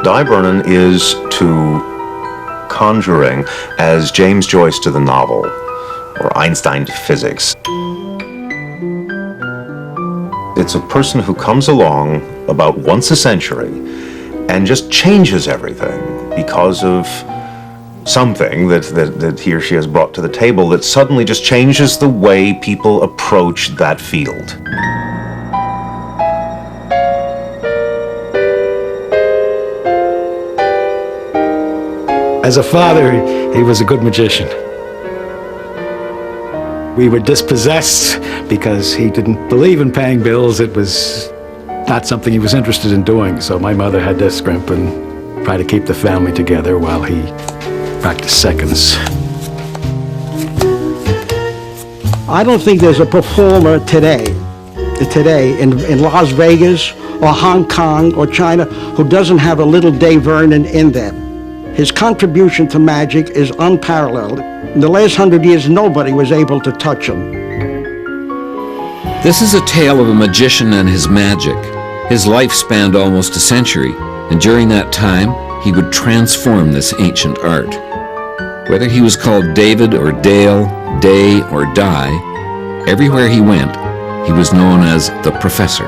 Dai Vernon is to conjuring as James Joyce to the novel, or Einstein to physics. It's a person who comes along about once a century and just changes everything because of something that he or she has brought to the table that suddenly just changes the way people approach that field. As a father, he was a good magician. We were dispossessed because he didn't believe in paying bills. It was not something he was interested in doing, so my mother had to scrimp and try to keep the family together while he practiced seconds. I don't think there's a performer today in Las Vegas or Hong Kong or China who doesn't have a little Dai Vernon in them. His contribution to magic is unparalleled. In the last 100 years, nobody was able to touch him. This is a tale of a magician and his magic. His life spanned almost a century, and during that time, he would transform this ancient art. Whether he was called David or Dale, Day or Dai, everywhere he went, he was known as the Professor.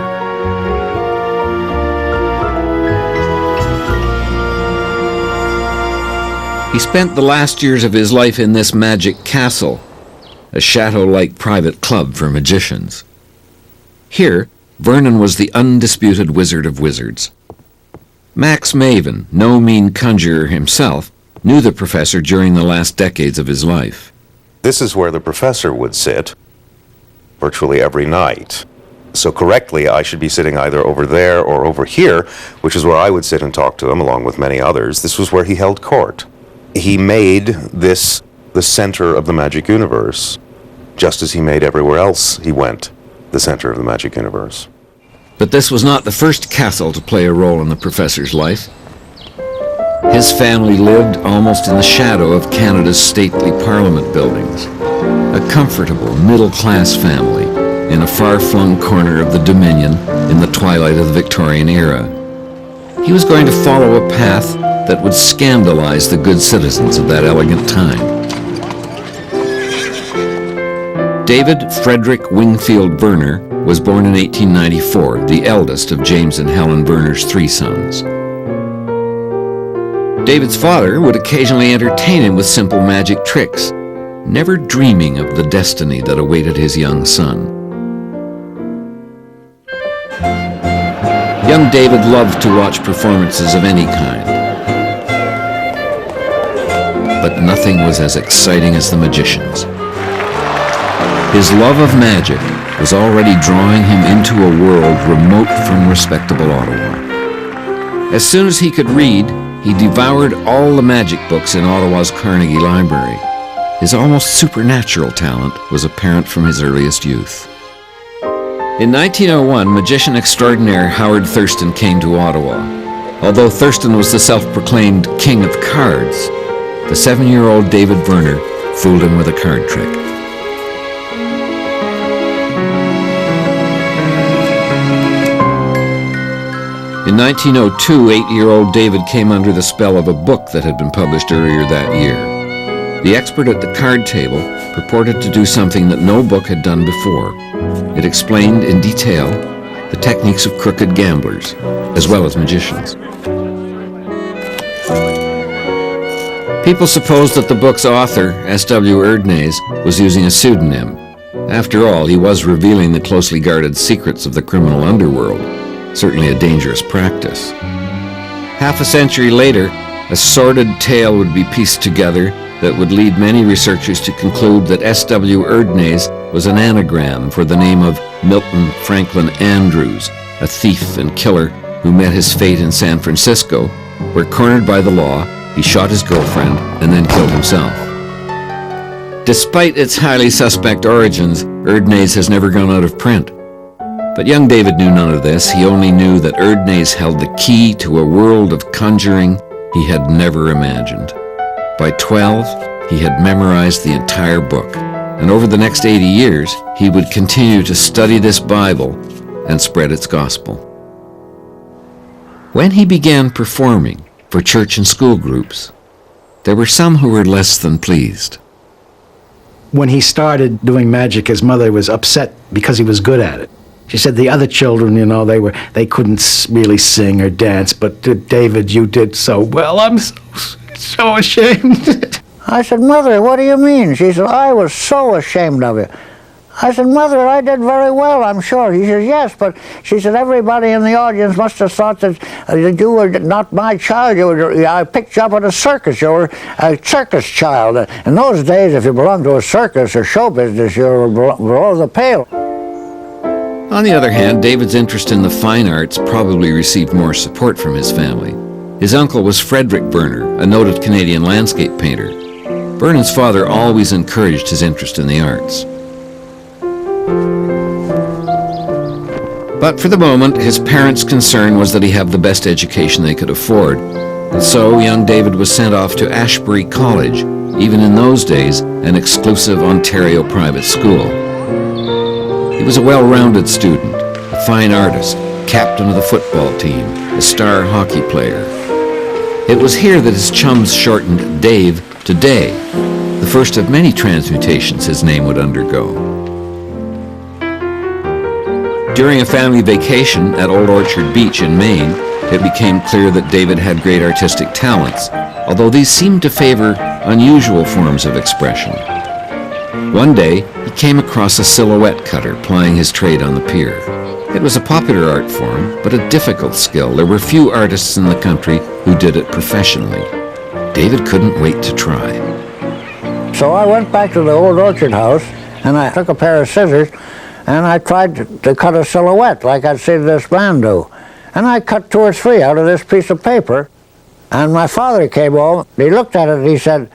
He spent the last years of his life in this magic castle, a chateau-like private club for magicians. Here, Vernon was the undisputed wizard of wizards. Max Maven, no mean conjurer himself, knew the professor during the last decades of his life. This is where the professor would sit virtually every night. So correctly, I should be sitting either over there or over here, which is where I would sit and talk to him along with many others. This was where he held court. He made this the center of the magic universe, just as he made everywhere else he went the center of the magic universe. But this was not the first castle to play a role in the professor's life. His family lived almost in the shadow of Canada's stately Parliament buildings, a comfortable middle-class family in a far-flung corner of the Dominion in the twilight of the Victorian era. He was going to follow a path that would scandalize the good citizens of that elegant time. David Frederick Wingfield Verner was born in 1894, the eldest of James and Helen Verner's 3 sons. David's father would occasionally entertain him with simple magic tricks, never dreaming of the destiny that awaited his young son. Young David loved to watch performances of any kind. But nothing was as exciting as the magicians. His love of magic was already drawing him into a world remote from respectable Ottawa. As soon as he could read, he devoured all the magic books in Ottawa's Carnegie Library. His almost supernatural talent was apparent from his earliest youth. In 1901, magician extraordinaire Howard Thurston came to Ottawa. Although Thurston was the self-proclaimed king of cards, the 7-year-old David Verner fooled him with a card trick. In 1902, 8-year-old David came under the spell of a book that had been published earlier that year. The expert at the card table purported to do something that no book had done before. It explained in detail the techniques of crooked gamblers, as well as magicians. People supposed that the book's author, S.W. Erdnase, was using a pseudonym. After all, he was revealing the closely guarded secrets of the criminal underworld, certainly a dangerous practice. Half a century later, a sordid tale would be pieced together that would lead many researchers to conclude that S.W. Erdnase was an anagram for the name of Milton Franklin Andrews, a thief and killer who met his fate in San Francisco, where, cornered by the law, he shot his girlfriend and then killed himself. Despite its highly suspect origins, Erdnase has never gone out of print. But young David knew none of this. He only knew that Erdnase held the key to a world of conjuring he had never imagined. By 12, he had memorized the entire book, and over the next 80 years, he would continue to study this Bible and spread its gospel. When he began performing, for church and school groups. There were some who were less than pleased. When he started doing magic, his mother was upset because he was good at it. She said the other children, they couldn't really sing or dance, but David, you did so well. I'm so ashamed. I said, Mother, what do you mean? She said, I was so ashamed of you. I said, Mother, I did very well, I'm sure. She said, yes, but she said, everybody in the audience must have thought that you were not my child. I picked you up at a circus. You were a circus child. In those days, if you belonged to a circus or show business, you were below the pale. On the other hand, David's interest in the fine arts probably received more support from his family. His uncle was Frederick Vernon, a noted Canadian landscape painter. Vernon's father always encouraged his interest in the arts. But for the moment, his parents' concern was that he have the best education they could afford. And so young David was sent off to Ashbury College, even in those days an exclusive Ontario private school. He was a well-rounded student, a fine artist, captain of the football team, a star hockey player. It was here that his chums shortened Dave to Day, the first of many transmutations his name would undergo. During a family vacation at Old Orchard Beach in Maine, it became clear that David had great artistic talents, although these seemed to favor unusual forms of expression. One day, he came across a silhouette cutter plying his trade on the pier. It was a popular art form, but a difficult skill. There were few artists in the country who did it professionally. David couldn't wait to try. So I went back to the Old Orchard house, and I took a pair of scissors, and I tried to cut a silhouette like I'd seen this man do. And I cut 2 or 3 out of this piece of paper. And my father came home, he looked at it and he said,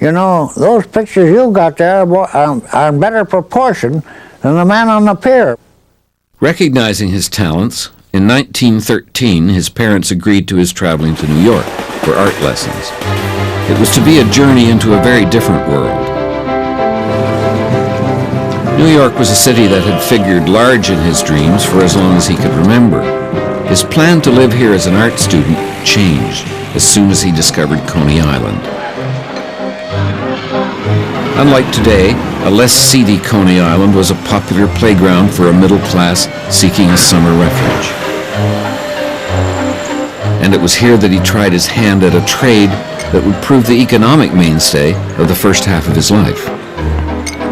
you know, those pictures you got there are in better proportion than the man on the pier. Recognizing his talents, in 1913 his parents agreed to his traveling to New York for art lessons. It was to be a journey into a very different world. New York was a city that had figured large in his dreams for as long as he could remember. His plan to live here as an art student changed as soon as he discovered Coney Island. Unlike today, a less seedy Coney Island was a popular playground for a middle class seeking a summer refuge. And it was here that he tried his hand at a trade that would prove the economic mainstay of the first half of his life.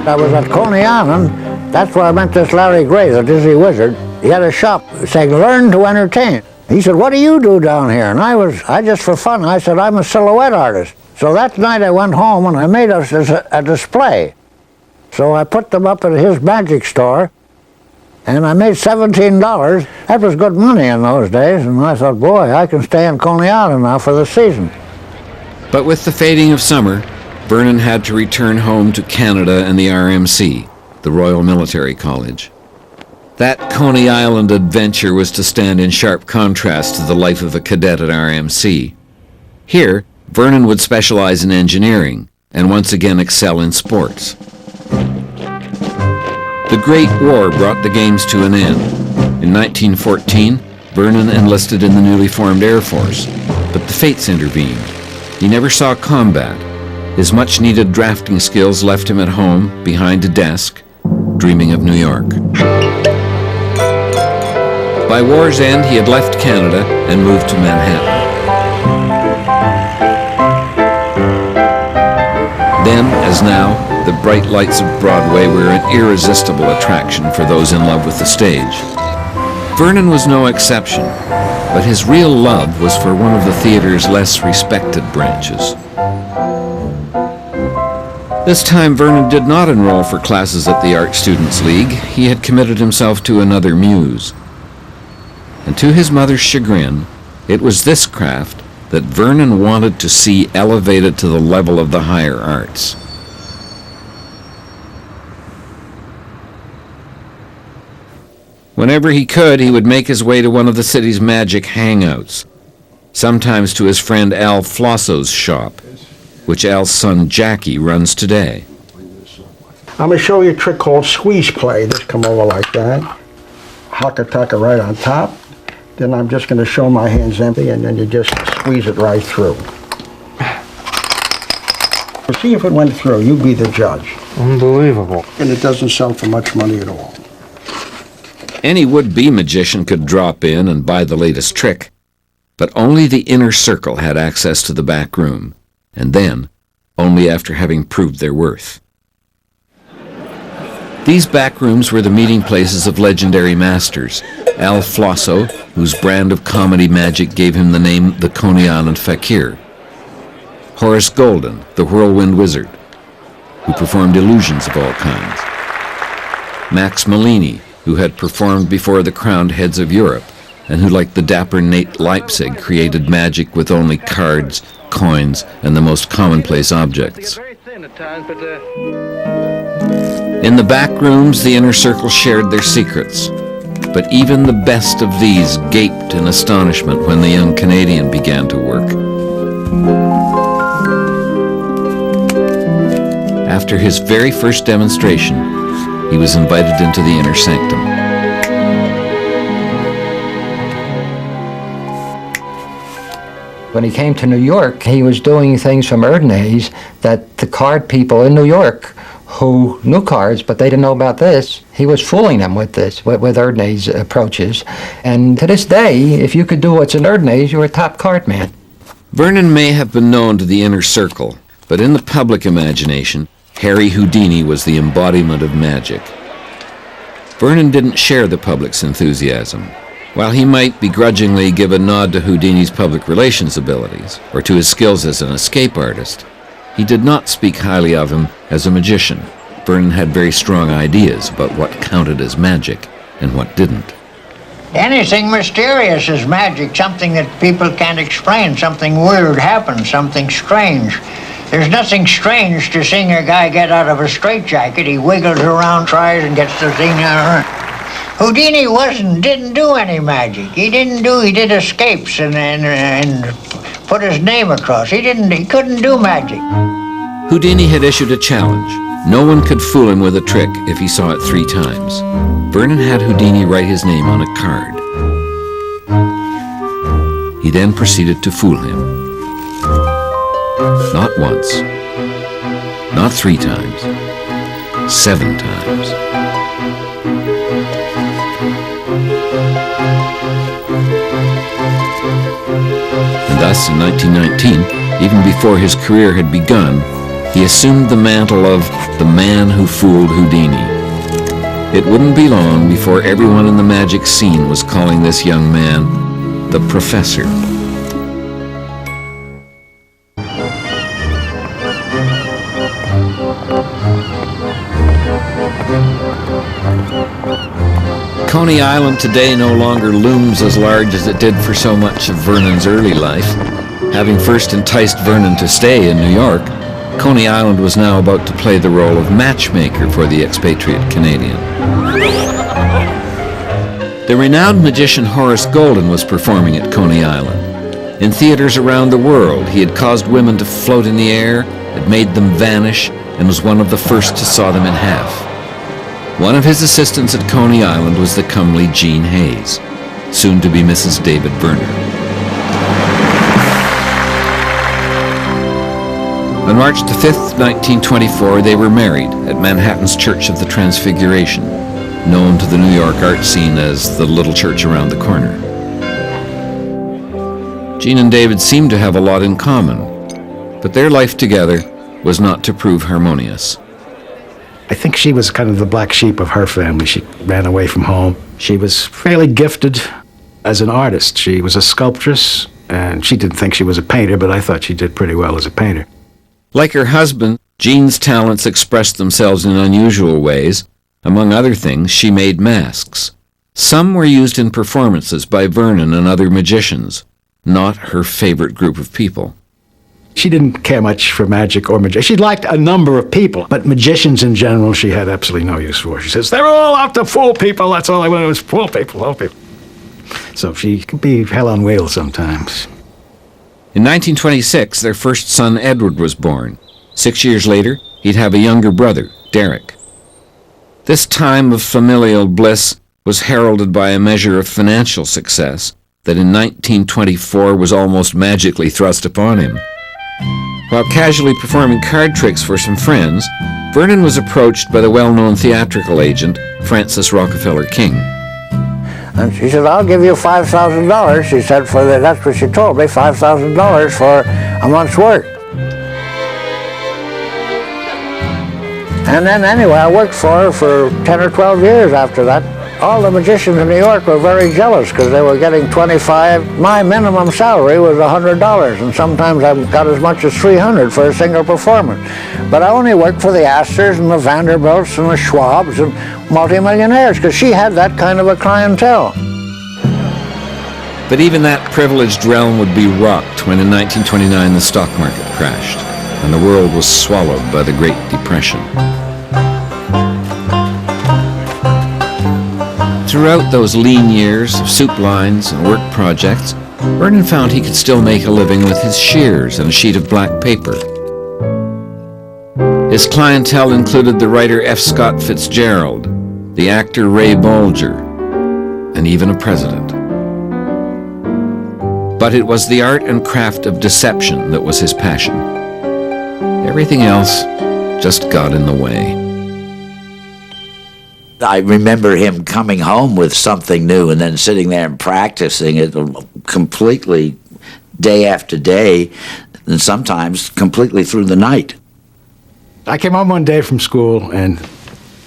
I was at Coney Island. That's where I met this Larry Gray, the Dizzy Wizard. He had a shop saying, learn to entertain. He said, what do you do down here? And I just for fun, I said, I'm a silhouette artist. So that night I went home and I made a display. So I put them up at his magic store and I made $17. That was good money in those days. And I thought, boy, I can stay in Coney Island now for the season. But with the fading of summer, Vernon had to return home to Canada and the RMC, the Royal Military College. That Coney Island adventure was to stand in sharp contrast to the life of a cadet at RMC. Here, Vernon would specialize in engineering and once again excel in sports. The Great War brought the games to an end. In 1914, Vernon enlisted in the newly formed Air Force, but the fates intervened. He never saw combat. His much-needed drafting skills left him at home, behind a desk, dreaming of New York. By war's end, he had left Canada and moved to Manhattan. Then, as now, the bright lights of Broadway were an irresistible attraction for those in love with the stage. Vernon was no exception, but his real love was for one of the theater's less respected branches. This time, Vernon did not enroll for classes at the Art Students League. He had committed himself to another muse. And to his mother's chagrin, it was this craft that Vernon wanted to see elevated to the level of the higher arts. Whenever he could, he would make his way to one of the city's magic hangouts, sometimes to his friend Al Flosso's shop, which Al's son Jackie runs today. I'm going to show you a trick called squeeze play. Just come over like that. Haka-taka right on top. then I'm just going to show my hand's empty, and then you just squeeze it right through. See if it went through. You be the judge. Unbelievable. And it doesn't sell for much money at all. Any would-be magician could drop in and buy the latest trick, but only the inner circle had access to the back room, and then only after having proved their worth. These back rooms were the meeting places of legendary masters. Al Flosso, whose brand of comedy magic gave him the name the Coney Island Fakir. Horace Golden, the Whirlwind Wizard, who performed illusions of all kinds. Max Malini, who had performed before the crowned heads of Europe, and who, like the dapper Nate Leipzig, created magic with only cards, coins, and the most commonplace objects. In the back rooms, the inner circle shared their secrets, but even the best of these gaped in astonishment when the young Canadian began to work. After his very first demonstration, he was invited into the inner sanctum. When he came to New York, he was doing things from Erdnase that the card people in New York who knew cards, but they didn't know about this, he was fooling them with this, with Erdnase approaches. And to this day, if you could do what's in Erdnase, you're a top card man. Vernon may have been known to the inner circle, but in the public imagination, Harry Houdini was the embodiment of magic. Vernon didn't share the public's enthusiasm. While he might begrudgingly give a nod to Houdini's public relations abilities, or to his skills as an escape artist, he did not speak highly of him as a magician. Vernon had very strong ideas about what counted as magic and what didn't. Anything mysterious is magic, something that people can't explain, something weird happens, something strange. There's nothing strange to seeing a guy get out of a straitjacket. He wiggles around, tries, and gets the thing out. Houdini didn't do any magic. He did escapes and put his name across. He couldn't do magic. Houdini had issued a challenge. No one could fool him with a trick if he saw it 3 times. Vernon had Houdini write his name on a card. He then proceeded to fool him. Not once, not 3 times, 7 times. And thus, in 1919, even before his career had begun, he assumed the mantle of the man who fooled Houdini. It wouldn't be long before everyone in the magic scene was calling this young man the Professor. Coney Island today no longer looms as large as it did for so much of Vernon's early life. Having first enticed Vernon to stay in New York, Coney Island was now about to play the role of matchmaker for the expatriate Canadian. The renowned magician Horace Golden was performing at Coney Island. In theaters around the world, he had caused women to float in the air, had made them vanish, and was one of the first to saw them in half. One of his assistants at Coney Island was the comely Jean Hayes, soon to be Mrs. David Vernon. On March the 5th, 1924, they were married at Manhattan's Church of the Transfiguration, known to the New York art scene as the Little Church Around the Corner. Jean and David seemed to have a lot in common, but their life together was not to prove harmonious. I think she was kind of the black sheep of her family. She ran away from home. She was fairly gifted as an artist. She was a sculptress, and she didn't think she was a painter, but I thought she did pretty well as a painter. Like her husband, Jean's talents expressed themselves in unusual ways. Among other things, she made masks. Some were used in performances by Vernon and other magicians, not her favorite group of people. She didn't care much for magic or magicians. She liked a number of people, but magicians in general she had absolutely no use for. She says, they're all out to fool people. That's all I want to do is fool people, fool people. So she could be hell on wheels sometimes. In 1926, their first son Edward was born. 6 years later, he'd have a younger brother, Derek. This time of familial bliss was heralded by a measure of financial success, that in 1924 was almost magically thrust upon him. While casually performing card tricks for some friends, Vernon was approached by the well-known theatrical agent, Francis Rockefeller King. And she said, I'll give you $5,000. She said, that's what she told me, $5,000 for a month's work. And then anyway, I worked for her for 10 or 12 years after that. All the magicians in New York were very jealous because they were getting $25. My minimum salary was $100, and sometimes I got as much as $300 for a single performance. But I only worked for the Astors and the Vanderbilts and the Schwabs and multimillionaires because she had that kind of a clientele. But even that privileged realm would be rocked when in 1929 the stock market crashed and the world was swallowed by the Great Depression. Throughout those lean years of soup lines and work projects, Vernon found he could still make a living with his shears and a sheet of black paper. His clientele included the writer F. Scott Fitzgerald, the actor Ray Bolger, and even a president. But it was the art and craft of deception that was his passion. Everything else just got in the way. I remember him coming home with something new and then sitting there and practicing it completely day after day, and sometimes completely through the night. I came home one day from school, and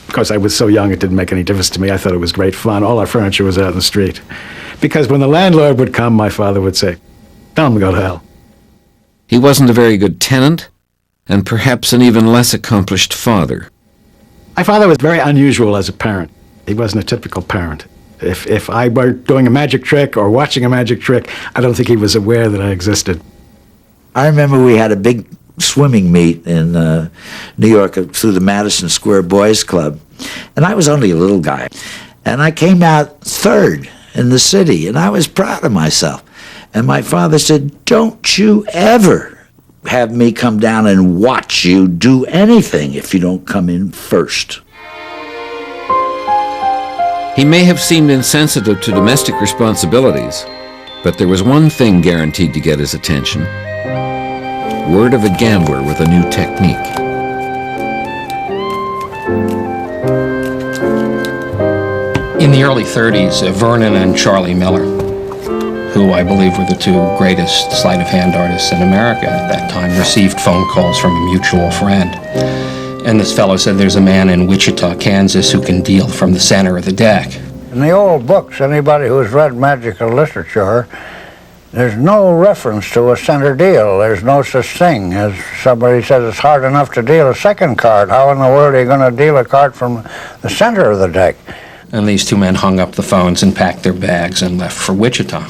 because I was so young, it didn't make any difference to me. I thought it was great fun. All our furniture was out in the street. Because when the landlord would come, my father would say, "Tell him to go to hell." He wasn't a very good tenant, and perhaps an even less accomplished father. My father was very unusual as a parent. He wasn't a typical parent. If I were doing a magic trick or watching a magic trick, I don't think he was aware that I existed. I remember we had a big swimming meet in New York through the Madison Square Boys Club, and I was only a little guy. And I came out third in the city, and I was proud of myself. And my father said, "Don't you ever have me come down and watch you do anything if you don't come in first." He may have seemed insensitive to domestic responsibilities, but there was one thing guaranteed to get his attention: word of a gambler with a new technique. In the early 30s, Vernon and Charlie Miller, who I believe were the two greatest sleight of hand artists in America at that time, received phone calls from a mutual friend. And this fellow said, "There's a man in Wichita, Kansas, who can deal from the center of the deck." In the old books, anybody who's read magical literature, there's no reference to a center deal. There's no such thing. As somebody says, it's hard enough to deal a second card. How in the world are you going to deal a card from the center of the deck? And these two men hung up the phones and packed their bags and left for Wichita.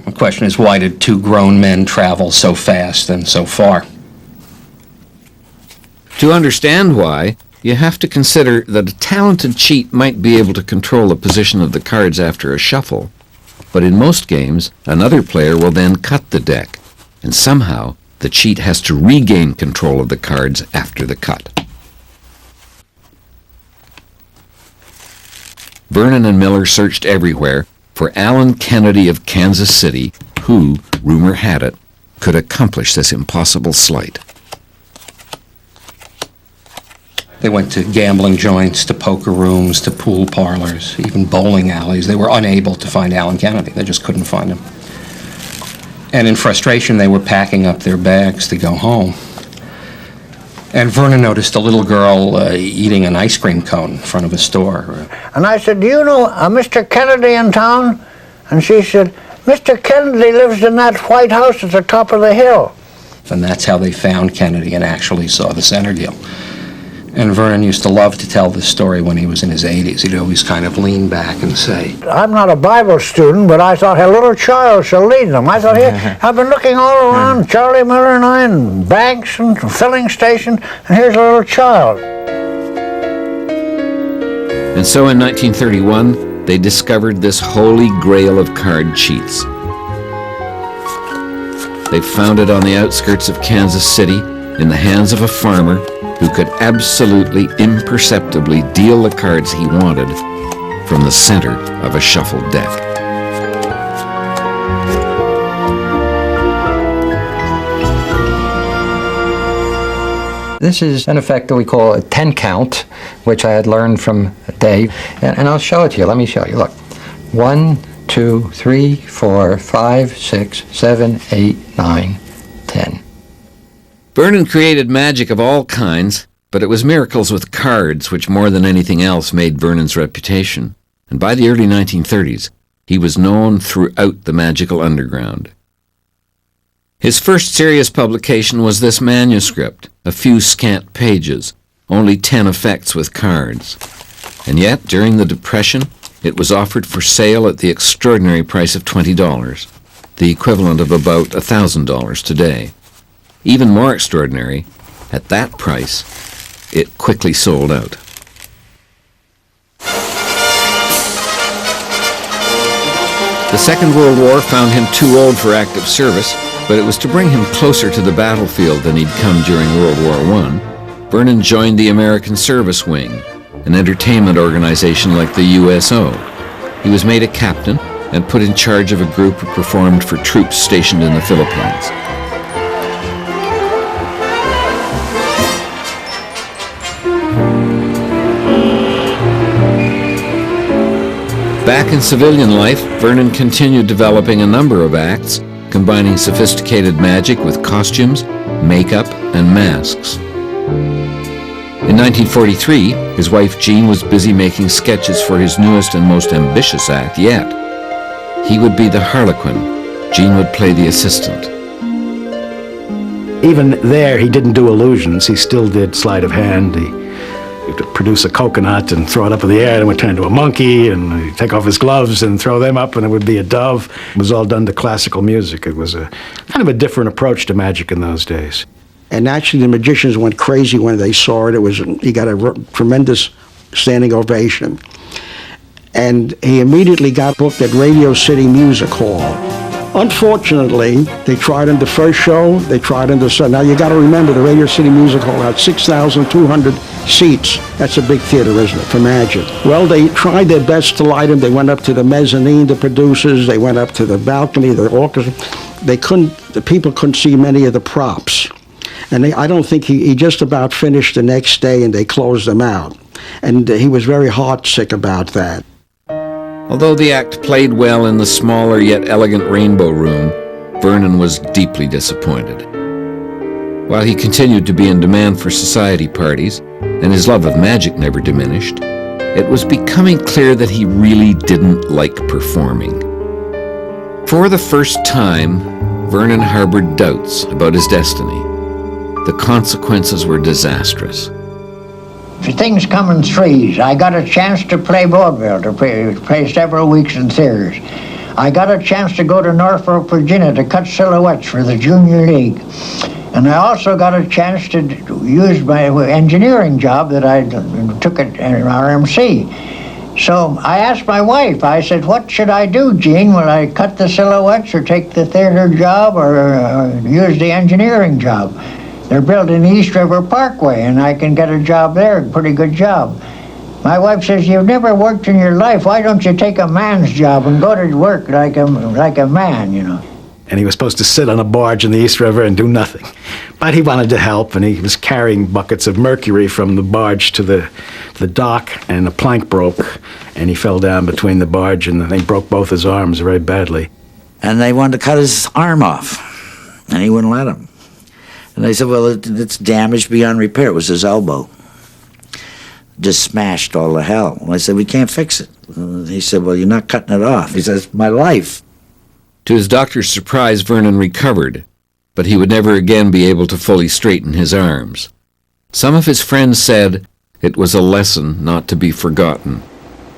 The question is, why did two grown men travel so fast and so far? To understand why, you have to consider that a talented cheat might be able to control the position of the cards after a shuffle, but in most games, another player will then cut the deck, and somehow the cheat has to regain control of the cards after the cut. Vernon and Miller searched everywhere for Alan Kennedy of Kansas City, who, rumor had it, could accomplish this impossible sleight. They went to gambling joints, to poker rooms, to pool parlors, even bowling alleys. They were unable to find Alan Kennedy. They just couldn't find him. And in frustration, they were packing up their bags to go home. And Vernon noticed a little girl eating an ice cream cone in front of a store. And I said, "Do you know a Mr. Kennedy in town?" And she said, "Mr. Kennedy lives in that White House at the top of the hill." And that's how they found Kennedy and actually saw the center deal. And Vernon used to love to tell this story when he was in his 80s. He'd always kind of lean back and say, I'm not a Bible student, but I thought a little child shall lead them. I thought, here, I've been looking all around, Charlie Miller and I, in banks and filling stations, and here's a little child. And so in 1931, they discovered this holy grail of card cheats. They found it on the outskirts of Kansas City, in the hands of a farmer who could absolutely imperceptibly deal the cards he wanted from the center of a shuffled deck. This is an effect that we call a 10 count, which I had learned from Dave, and I'll show it to you. Let me show you. Look. 1, 2, 3, 4, 5, 6, 7, 8, 9, 10. Vernon created magic of all kinds, but it was miracles with cards which more than anything else made Vernon's reputation. And by the early 1930s, he was known throughout the magical underground. His first serious publication was this manuscript, a few scant pages, only 10 effects with cards. And yet, during the Depression, it was offered for sale at the extraordinary price of $20, the equivalent of about $1,000 today. Even more extraordinary, at that price, it quickly sold out. The Second World War found him too old for active service, but it was to bring him closer to the battlefield than he'd come during World War I. Vernon joined the American Service Wing, an entertainment organization like the USO. He was made a captain and put in charge of a group who performed for troops stationed in the Philippines. Back in civilian life, Vernon continued developing a number of acts, combining sophisticated magic with costumes, makeup, and masks. In 1943, his wife Jean was busy making sketches for his newest and most ambitious act yet. He would be the Harlequin. Jean would play the assistant. Even there, he didn't do illusions. He still did sleight of hand. He'd produce a coconut and throw it up in the air, and it would turn into a monkey, and he'd take off his gloves and throw them up, and it would be a dove. It was all done to classical music. It was a kind of a different approach to magic in those days. And actually, the magicians went crazy when they saw it. He got a tremendous standing ovation. And he immediately got booked at Radio City Music Hall. Unfortunately, they tried him the first show, they tried him the second. Now, you got to remember, the Radio City Music Hall had 6,200 seats. That's a big theater, isn't it, for magic? Well, they tried their best to light him. They went up to the mezzanine, the producers. They went up to the balcony, the orchestra. The people couldn't see many of the props. And I don't think he just about finished the next day, and they closed him out. And he was very heartsick about that. Although the act played well in the smaller yet elegant Rainbow Room, Vernon was deeply disappointed. While he continued to be in demand for society parties, and his love of magic never diminished, it was becoming clear that he really didn't like performing. For the first time, Vernon harbored doubts about his destiny. The consequences were disastrous. Things come in threes. I got a chance to play vaudeville, to play several weeks in theaters. I got a chance to go to Norfolk, Virginia to cut silhouettes for the Junior League. And I also got a chance to use my engineering job that I took at RMC. So I asked my wife, I said, what should I do, Jean? Will I cut the silhouettes or take the theater job or use the engineering job? They're building East River Parkway, and I can get a job there, a pretty good job. My wife says, you've never worked in your life. Why don't you take a man's job and go to work like a man, you know? And he was supposed to sit on a barge in the East River and do nothing. But he wanted to help, and he was carrying buckets of mercury from the barge to the dock, and a plank broke, and he fell down between the barge, and they broke both his arms very badly. And they wanted to cut his arm off, and he wouldn't let them. And they said, well, it's damaged beyond repair. It was his elbow. Just smashed all to hell. And I said, we can't fix it. And he said, well, you're not cutting it off. He says, my life. To his doctor's surprise, Vernon recovered, but he would never again be able to fully straighten his arms. Some of his friends said it was a lesson not to be forgotten.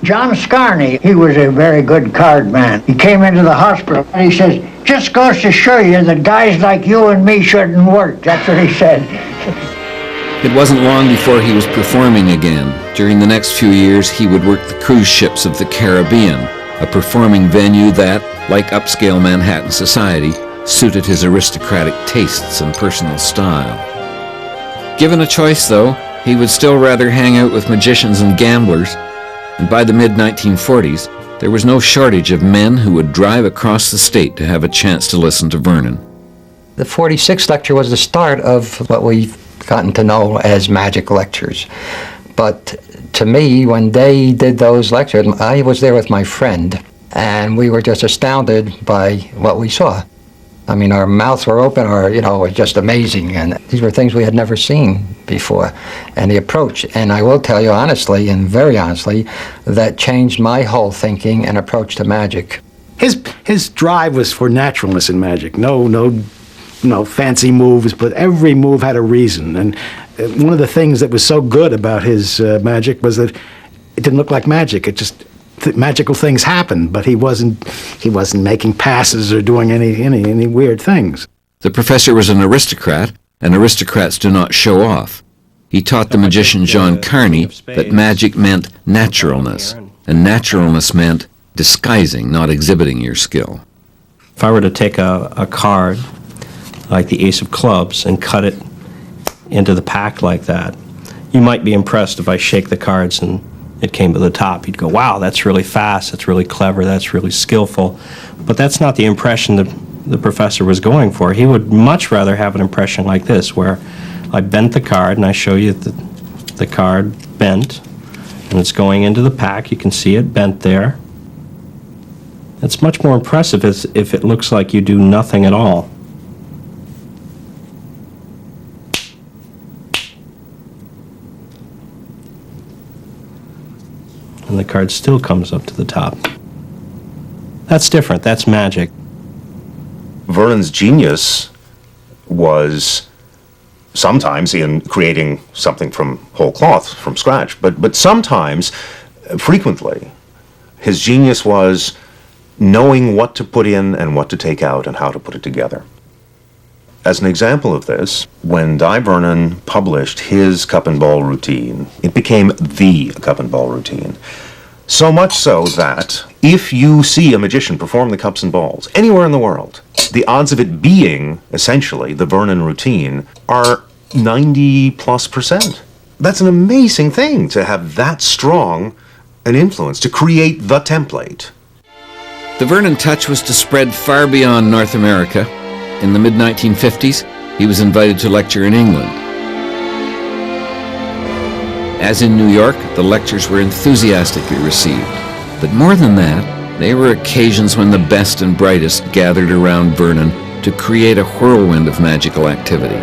John Scarney, he was a very good card man. He came into the hospital and he says, just goes to show you that guys like you and me shouldn't work. That's what he said. It wasn't long before he was performing again. During the next few years, he would work the cruise ships of the Caribbean, a performing venue that, like upscale Manhattan society, suited his aristocratic tastes and personal style. Given a choice, though, he would still rather hang out with magicians and gamblers, and by the mid-1940s, there was no shortage of men who would drive across the state to have a chance to listen to Vernon. The 46th lecture was the start of what we gotten to know as magic lectures. But to me, when they did those lectures, I was there with my friend, and we were just astounded by what we saw. I mean, our mouths were open, or, it was just amazing. And these were things we had never seen before. And the approach, and I will tell you honestly, and very honestly, that changed my whole thinking and approach to magic. His drive was for naturalness in magic. No fancy moves, but every move had a reason. And one of the things that was so good about his magic was that it didn't look like magic. It just magical things happened, but he wasn't making passes or doing any weird things. The professor was an aristocrat, and aristocrats do not show off. He taught the magician John Carney that magic meant naturalness, and naturalness meant disguising, not exhibiting your skill. If I were to take a card like the Ace of Clubs and cut it into the pack like that, you might be impressed if I shake the cards and it came to the top. You'd go, wow, that's really fast, that's really clever, that's really skillful. But that's not the impression that the professor was going for. He would much rather have an impression like this, where I bent the card and I show you the card bent, and it's going into the pack. You can see it bent there. It's much more impressive if it looks like you do nothing at all. And the card still comes up to the top. That's different. That's magic. Vernon's genius was sometimes in creating something from whole cloth, from scratch, but sometimes, frequently, his genius was knowing what to put in and what to take out and how to put it together. As an example of this, when Dai Vernon published his cup and ball routine, it became the cup and ball routine. So much so that if you see a magician perform the cups and balls anywhere in the world, the odds of it being, essentially, the Vernon routine are 90+%. That's an amazing thing, to have that strong an influence, to create the template. The Vernon touch was to spread far beyond North America. In the mid-1950s, he was invited to lecture in England. As in New York, the lectures were enthusiastically received. But more than that, they were occasions when the best and brightest gathered around Vernon to create a whirlwind of magical activity.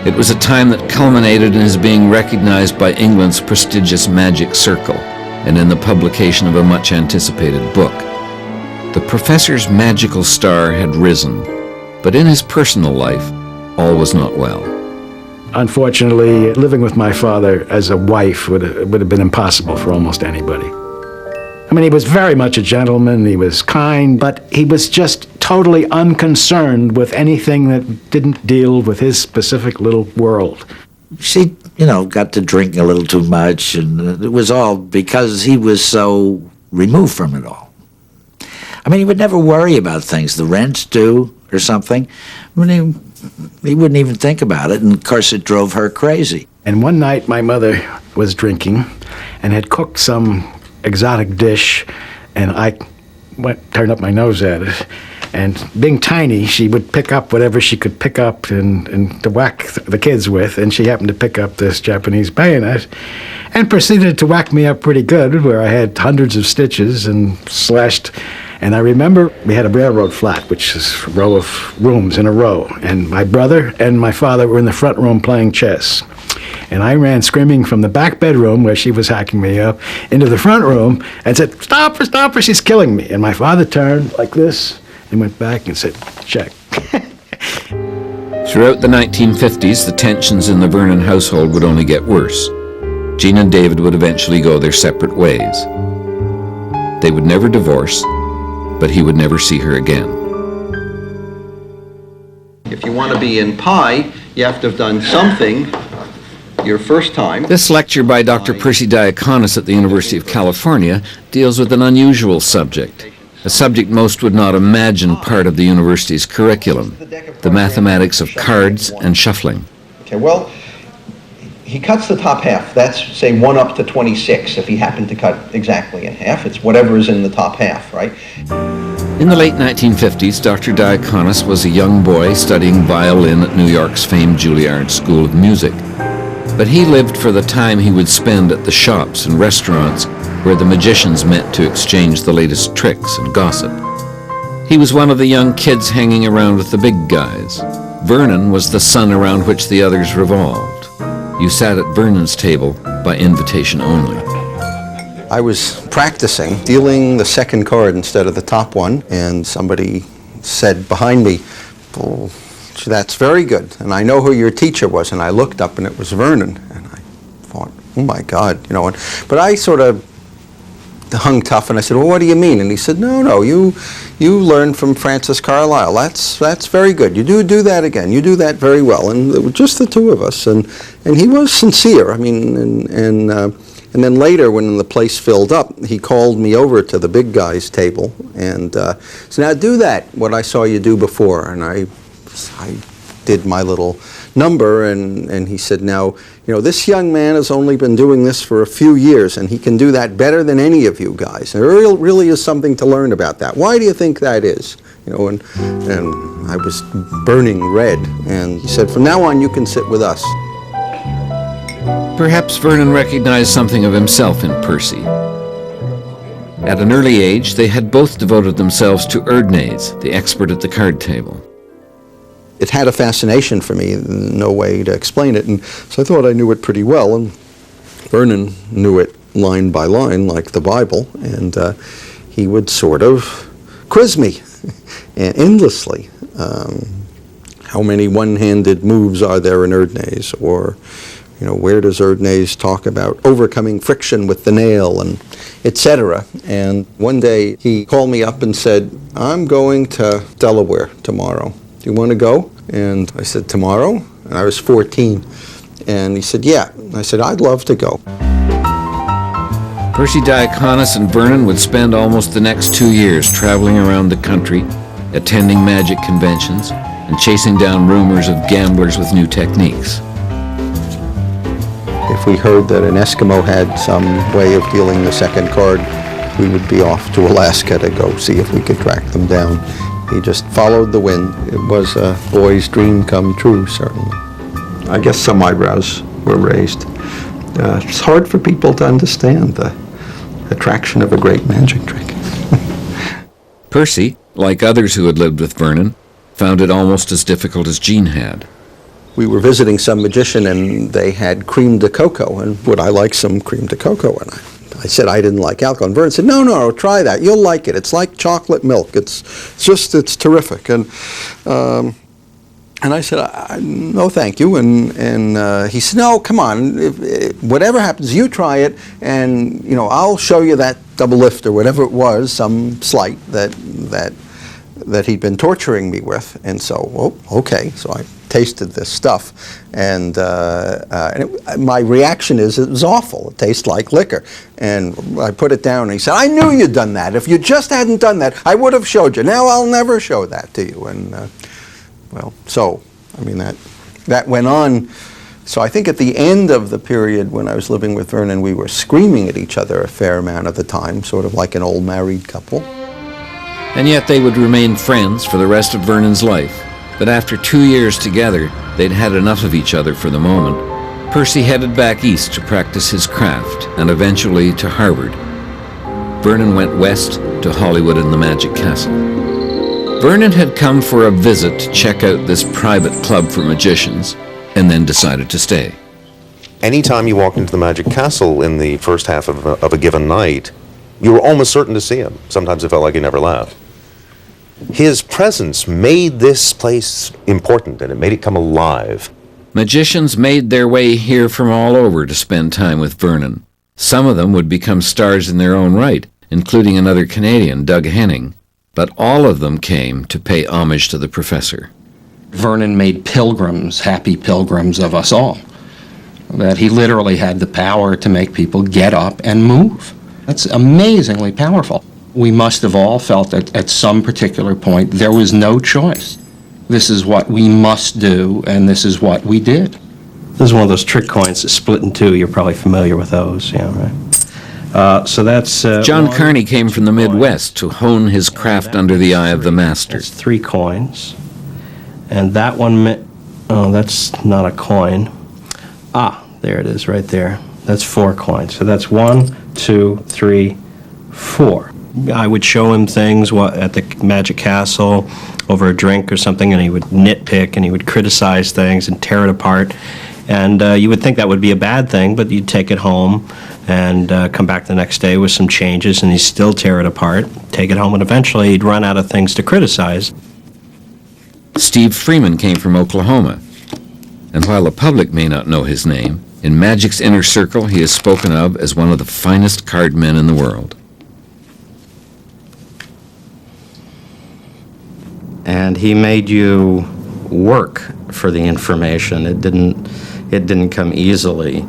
It was a time that culminated in his being recognized by England's prestigious Magic Circle and in the publication of a much-anticipated book. The professor's magical star had risen, but in his personal life, all was not well. Unfortunately, living with my father as a wife would have been impossible for almost anybody. I mean, he was very much a gentleman, he was kind, but he was just totally unconcerned with anything that didn't deal with his specific little world. She, got to drink a little too much, and it was all because he was so removed from it all. I mean, he would never worry about things, the rent due or something. I mean, he wouldn't even think about it, and of course it drove her crazy. And one night my mother was drinking and had cooked some exotic dish, and I turned up my nose at it. And being tiny, she would pick up whatever she could pick up and to whack the kids with, and she happened to pick up this Japanese bayonet and proceeded to whack me up pretty good, where I had hundreds of stitches and slashed. And I remember we had a railroad flat, which is a row of rooms in a row, and my brother and my father were in the front room playing chess. And I ran screaming from the back bedroom where she was hacking me up into the front room and said, stop her, she's killing me. And my father turned like this and went back and said, check. Throughout the 1950s, the tensions in the Vernon household would only get worse. Jean and David would eventually go their separate ways. They would never divorce, but he would never see her again. If you want to be in pi, you have to have done something your first time. This lecture by Dr. Percy Diaconis at the University of California deals with an unusual subject, a subject most would not imagine part of the university's curriculum, the mathematics of cards and shuffling. Okay, well, he cuts the top half. That's, say, 1 up to 26, if he happened to cut exactly in half. It's whatever is in the top half, right? In the late 1950s, Dr. Diaconis was a young boy studying violin at New York's famed Juilliard School of Music. But he lived for the time he would spend at the shops and restaurants where the magicians met to exchange the latest tricks and gossip. He was one of the young kids hanging around with the big guys. Vernon was the sun around which the others revolved. You sat at Vernon's table by invitation only. I was practicing dealing the second card instead of the top one, and somebody said behind me, "Oh, that's very good, and I know who your teacher was," and I looked up and it was Vernon, and I thought, oh my God, but I sort of hung tough and I said, "Well, what do you mean?" And he said, no, you learned from Francis Carlyle. That's very good. You do that again. You do that very well. And it was just the two of us, and he was sincere. I mean, and then later, when the place filled up, he called me over to the big guy's table and said, "Now do that, what I saw you do before." And I did my little number, and he said, "Now, this young man has only been doing this for a few years, and he can do that better than any of you guys. There really is something to learn about that. Why do you think that is?" And I was burning red, and he said, "From now on, you can sit with us." Perhaps Vernon recognized something of himself in Percy. At an early age, they had both devoted themselves to Erdnase, the expert at the card table. It had a fascination for me, no way to explain it, and so I thought I knew it pretty well, and Vernon knew it line by line like the Bible, and he would sort of quiz me endlessly. How many one-handed moves are there in Erdnase? Or, where does Erdnase talk about overcoming friction with the nail, and etc. And one day he called me up and said, "I'm going to Delaware tomorrow. Do you want to go?" And I said, "Tomorrow?" And I was 14. And he said, "Yeah." And I said, "I'd love to go." Percy Diaconis and Vernon would spend almost the next 2 years traveling around the country, attending magic conventions, and chasing down rumors of gamblers with new techniques. If we heard that an Eskimo had some way of dealing the second card, we would be off to Alaska to go see if we could track them down. He just followed the wind. It was a boy's dream come true, certainly. I guess some eyebrows were raised. It's hard for people to understand the attraction of a great magic trick. Percy, like others who had lived with Vernon, found it almost as difficult as Jean had. We were visiting some magician and they had creme de coco, and would I like some creme de coco? And I said I didn't like alcohol. And Vernon said, no, try that. You'll like it. It's like chocolate milk. It's terrific. And I said, no, thank you. And he said, no, come on. Whatever happens, you try it, and I'll show you that double lift or whatever it was, some sleight that he'd been torturing me with. And so, okay. So I tasted this stuff, and my reaction is it was awful. It tastes like liquor. And I put it down, and he said, I knew you'd done that. If you just hadn't done that, I would have showed you. Now I'll never show that to you. And that went on. So I think at the end of the period when I was living with Vernon, we were screaming at each other a fair amount of the time, sort of like an old married couple. And yet they would remain friends for the rest of Vernon's life. But after 2 years together, they'd had enough of each other for the moment. Percy headed back east to practice his craft, and eventually to Harvard. Vernon went west to Hollywood and the Magic Castle. Vernon had come for a visit to check out this private club for magicians, and then decided to stay. Anytime you walked into the Magic Castle in the first half of a given night, you were almost certain to see him. Sometimes it felt like he never left. His presence made this place important, and it made it come alive. Magicians made their way here from all over to spend time with Vernon. Some of them would become stars in their own right, including another Canadian, Doug Henning. But all of them came to pay homage to the professor. Vernon made pilgrims, happy pilgrims of us all. That he literally had the power to make people get up and move. That's amazingly powerful. We must have all felt that at some particular point there was no choice. This is what we must do, and this is what we did. This is one of those trick coins that split in two. You're probably familiar with those, yeah, right? So that's... John one, Carney came from the two Midwest to hone his coins, craft and under the that's eye of the three. master. That's 3 coins. And that one, oh, that's not a coin. Ah, there it is, right there. That's 4 coins. So that's 1, 2, 3, 4. I would show him things at the Magic Castle over a drink or something, and he would nitpick and he would criticize things and tear it apart. And you would think that would be a bad thing, but you'd take it home and come back the next day with some changes, and he'd still tear it apart, take it home, and eventually he'd run out of things to criticize. Steve Freeman came from Oklahoma, and while the public may not know his name, in Magic's inner circle he is spoken of as one of the finest card men in the world. And he made you work for the information. It didn't come easily.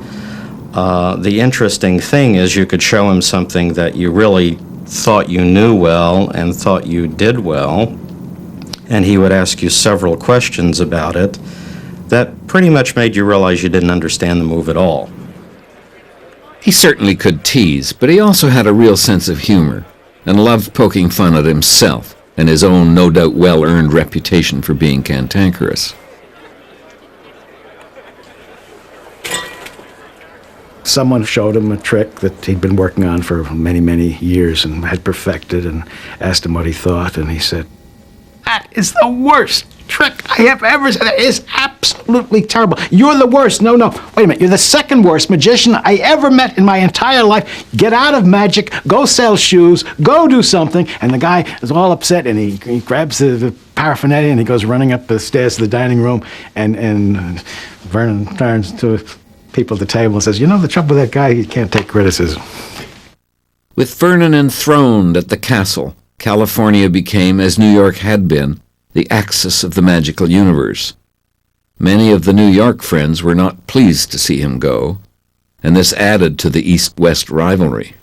The interesting thing is you could show him something that you really thought you knew well and thought you did well, and he would ask you several questions about it that pretty much made you realize you didn't understand the move at all. He certainly could tease, but he also had a real sense of humor and loved poking fun at himself and his own no doubt well-earned reputation for being cantankerous. Someone showed him a trick that he'd been working on for many, many years and had perfected, and asked him what he thought, and he said, "That is the worst trick I have ever seen. That is absolutely terrible. You're the worst. No, wait a minute. You're the second worst magician I ever met in my entire life. Get out of magic. Go sell shoes. Go do something." And the guy is all upset, and he grabs the paraphernalia and he goes running up the stairs to the dining room, and Vernon turns to people at the table and says, "You know, the trouble with that guy, he can't take criticism." With Vernon enthroned at the castle, California became, as New York had been, the axis of the magical universe. Many of the New York friends were not pleased to see him go, and this added to the East-West rivalry.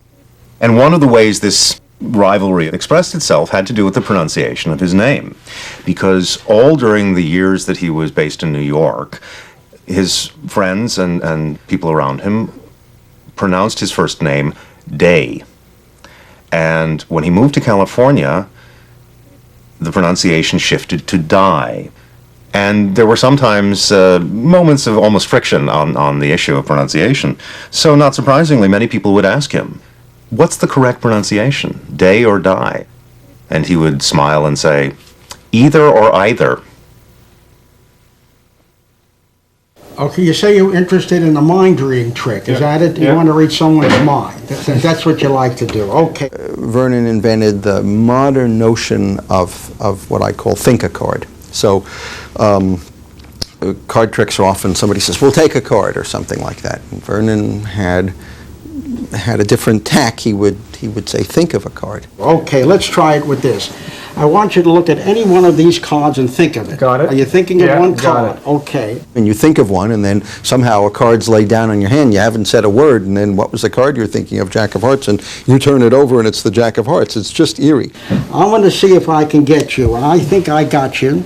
And one of the ways this rivalry expressed itself had to do with the pronunciation of his name, because all during the years that he was based in New York, his friends and people around him pronounced his first name Day. And when he moved to California, the pronunciation shifted to Dai. And there were sometimes moments of almost friction on the issue of pronunciation. So not surprisingly, many people would ask him, "What's the correct pronunciation, Day or Dai?" And he would smile and say, "Either or either." Okay, you say you're interested in a mind reading trick. Is that it? You want to read someone's mind. That's what you like to do. Okay. Vernon invented the modern notion of what I call think-a-card. So card tricks are often, somebody says, "We'll take a card," or something like that. And Vernon had a different tack. He would say, "Think of a card." Okay, let's try it with this. I want you to look at any one of these cards and think of it. Got it. Are you thinking of one got card? it. Okay. And you think of one, and then somehow a card's laid down on your hand. You haven't said a word, and then what was the card you're thinking of? Jack of Hearts, and you turn it over, and it's the Jack of Hearts. It's just eerie. I want to see if I can get you, and I think I got you.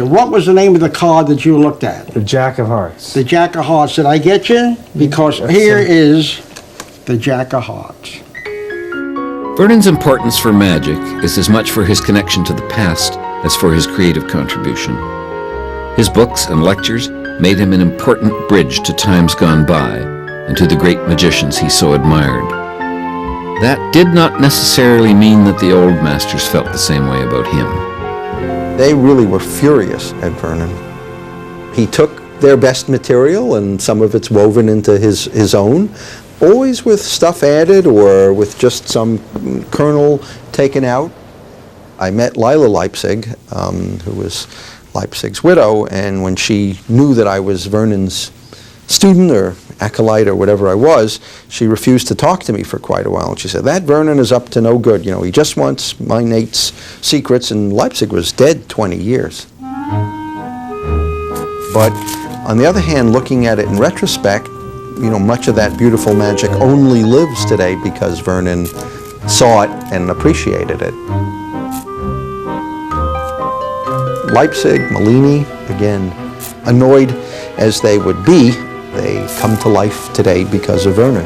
What was the name of the card that you looked at? The Jack of Hearts. The Jack of Hearts. Did I get you? Because here is the Jack of Hearts. Vernon's importance for magic is as much for his connection to the past as for his creative contribution. His books and lectures made him an important bridge to times gone by and to the great magicians he so admired. That did not necessarily mean that the old masters felt the same way about him. They really were furious at Vernon. He took their best material, and some of it's woven into his own, always with stuff added or with just some kernel taken out. I met Lila Leipzig, who was Leipzig's widow, and when she knew that I was Vernon's student or acolyte or whatever I was, she refused to talk to me for quite a while. And she said, "That Vernon is up to no good. You know, he just wants my Nate's secrets," and Leipzig was dead 20 years. But on the other hand, looking at it in retrospect, you know, much of that beautiful magic only lives today because Vernon saw it and appreciated it. Leipzig, Malini, again, annoyed as they would be, they come to life today because of Vernon.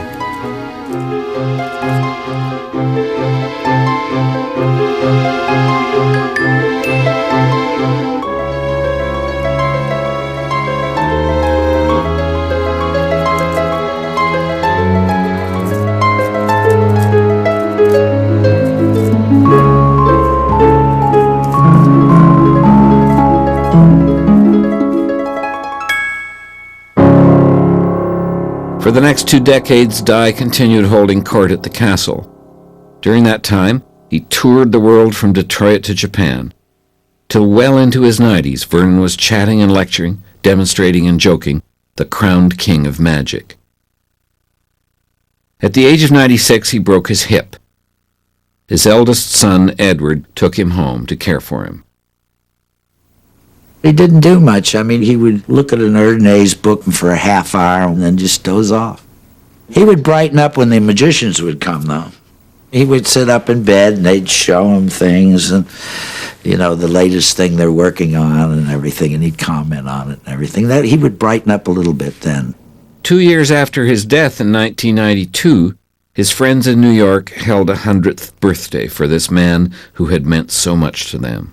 For the next 2 decades, Dai continued holding court at the castle. During that time, he toured the world from Detroit to Japan. Till well into his 90s, Vernon was chatting and lecturing, demonstrating and joking, the crowned king of magic. At the age of 96, he broke his hip. His eldest son, Edward, took him home to care for him. He didn't do much. I mean, he would look at an Erdnase book for a half hour and then just doze off. He would brighten up when the magicians would come, though. He would sit up in bed and they'd show him things and, you know, the latest thing they're working on and everything, and he'd comment on it and everything. That he would brighten up a little bit then. 2 years after his death in 1992, his friends in New York held a 100th birthday for this man who had meant so much to them.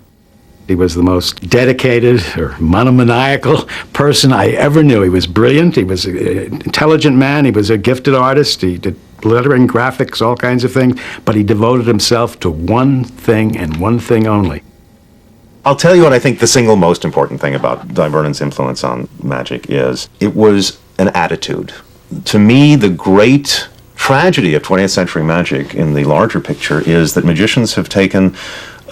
He was the most dedicated or monomaniacal person I ever knew. He was brilliant. He was an intelligent man. He was a gifted artist. He did lettering, graphics, all kinds of things. But he devoted himself to one thing and one thing only. I'll tell you what I think the single most important thing about Dai Vernon's influence on magic is. It was an attitude. To me, the great tragedy of 20th century magic in the larger picture is that magicians have taken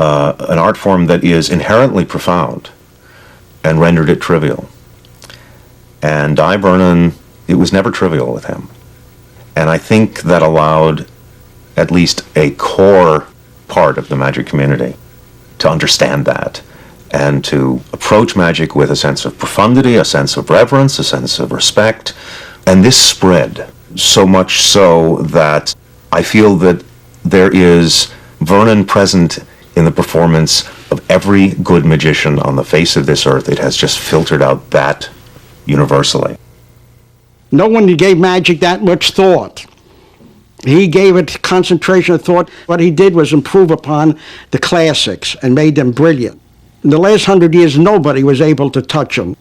an art form that is inherently profound and rendered it trivial. And Dai Vernon, it was never trivial with him. And I think that allowed at least a core part of the magic community to understand that and to approach magic with a sense of profundity, a sense of reverence, a sense of respect. And this spread so much so that I feel that there is Vernon present in the performance of every good magician on the face of this earth. It has just filtered out that universally. No one gave magic that much thought. He gave it concentration of thought. What he did was improve upon the classics and made them brilliant. In the last 100 years, nobody was able to touch them.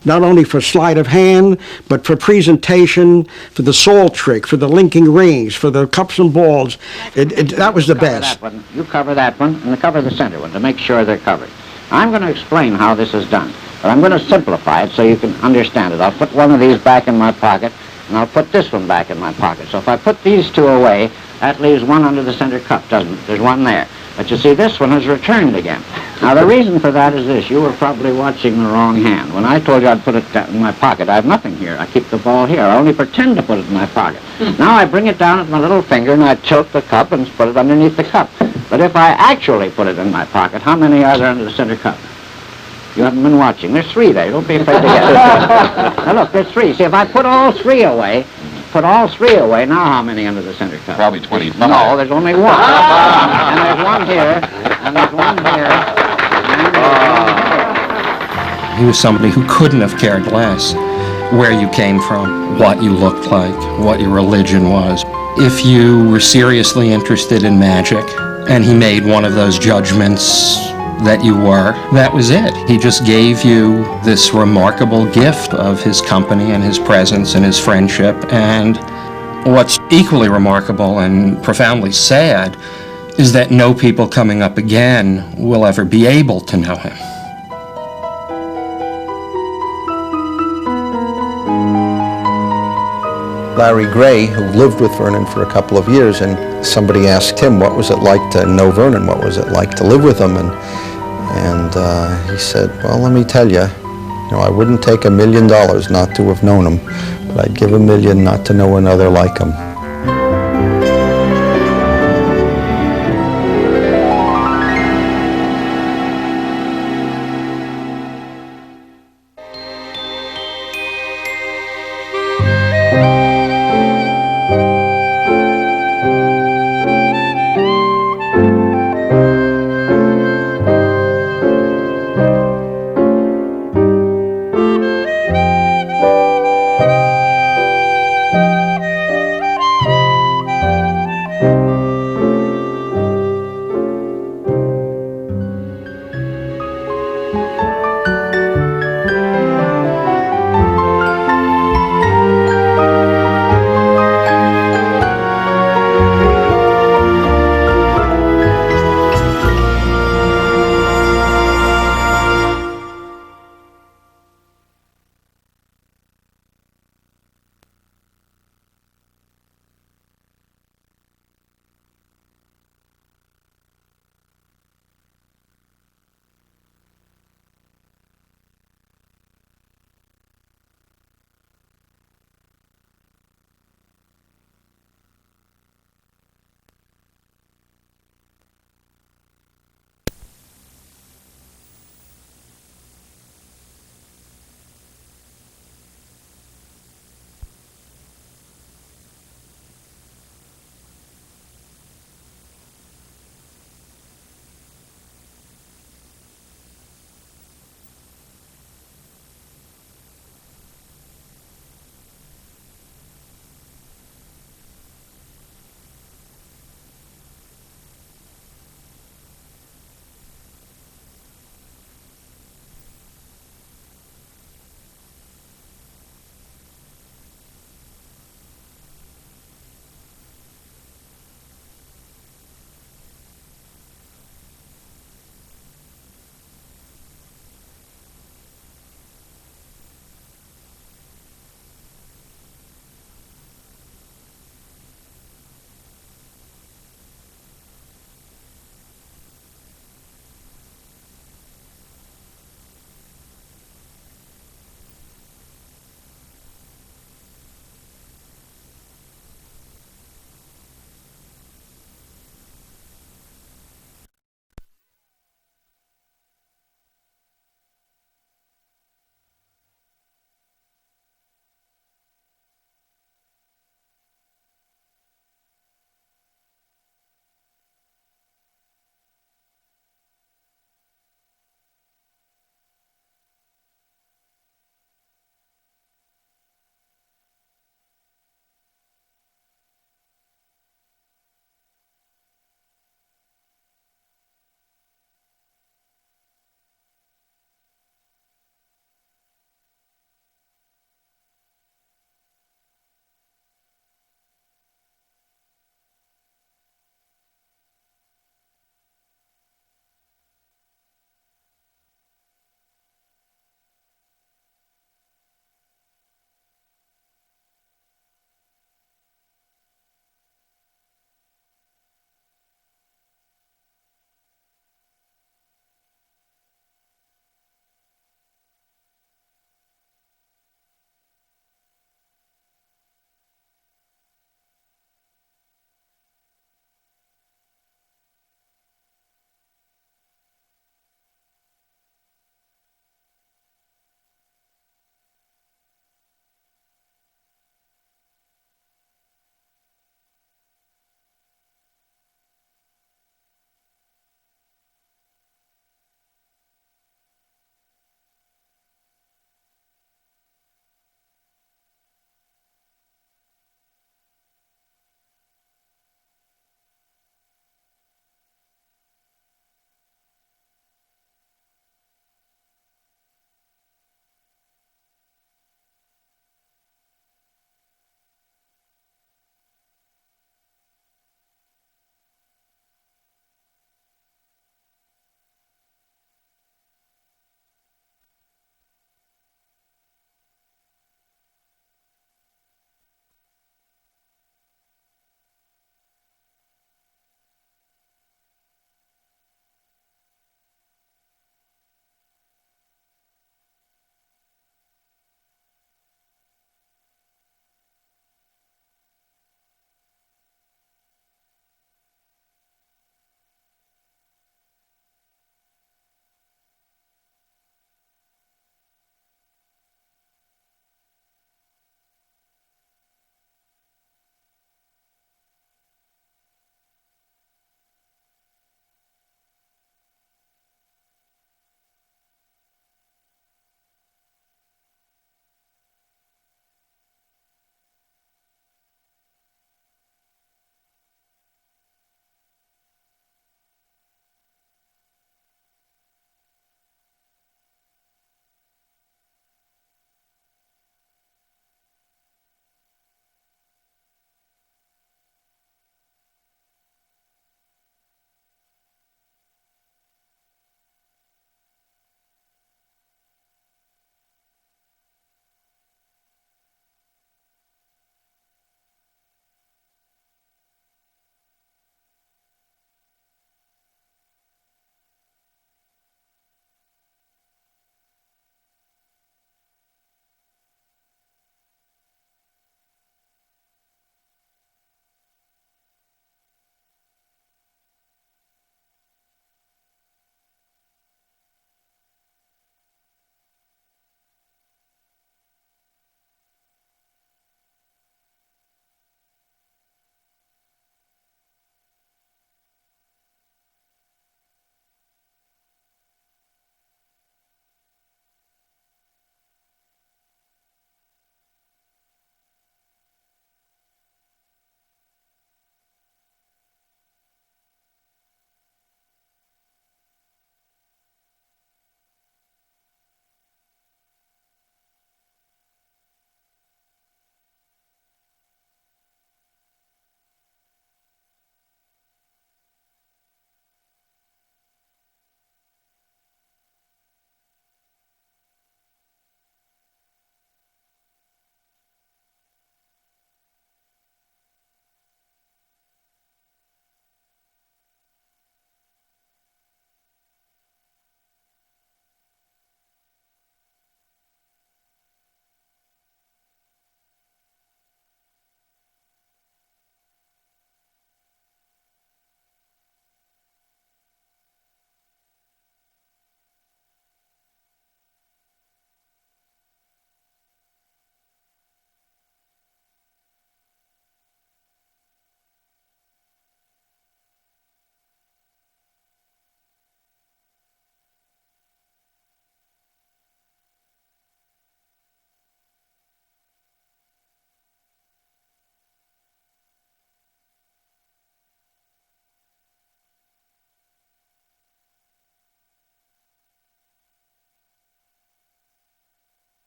Not only for sleight of hand, but for presentation, for the salt trick, for the linking rings, for the cups and balls. That was the best. You cover that one, and cover the center one to make sure they're covered. I'm going to explain how this is done, but I'm going to simplify it so you can understand it. I'll put one of these back in my pocket, and I'll put this one back in my pocket. So if I put these two away, that leaves one under the center cup, doesn't it? There's one there. But you see, this one has returned again. Now, the reason for that is this. You were probably watching the wrong hand. When I told you I'd put it in my pocket, I have nothing here. I keep the ball here. I only pretend to put it in my pocket. Now I bring it down with my little finger, and I tilt the cup and put it underneath the cup. But if I actually put it in my pocket, how many are there under the center cup? You haven't been watching. There's 3 there. Don't be afraid to guess. Now, look, there's 3. See, if I put all 3 away, now how many under the center cup? Probably 25. No, there's only one. And there's one here, and there's one here, and there's one here. He was somebody who couldn't have cared less where you came from, what you looked like, what your religion was. If you were seriously interested in magic, and he made one of those judgments that you were, that was it. He just gave you this remarkable gift of his company and his presence and his friendship. And what's equally remarkable and profoundly sad is that no people coming up again will ever be able to know him. Larry Gray, who lived with Vernon for a couple of years, and somebody asked him, what was it like to know Vernon? What was it like to live with him? And he said, well, let me tell you, I wouldn't take $1 million not to have known him, but I'd give $1 million not to know another like him.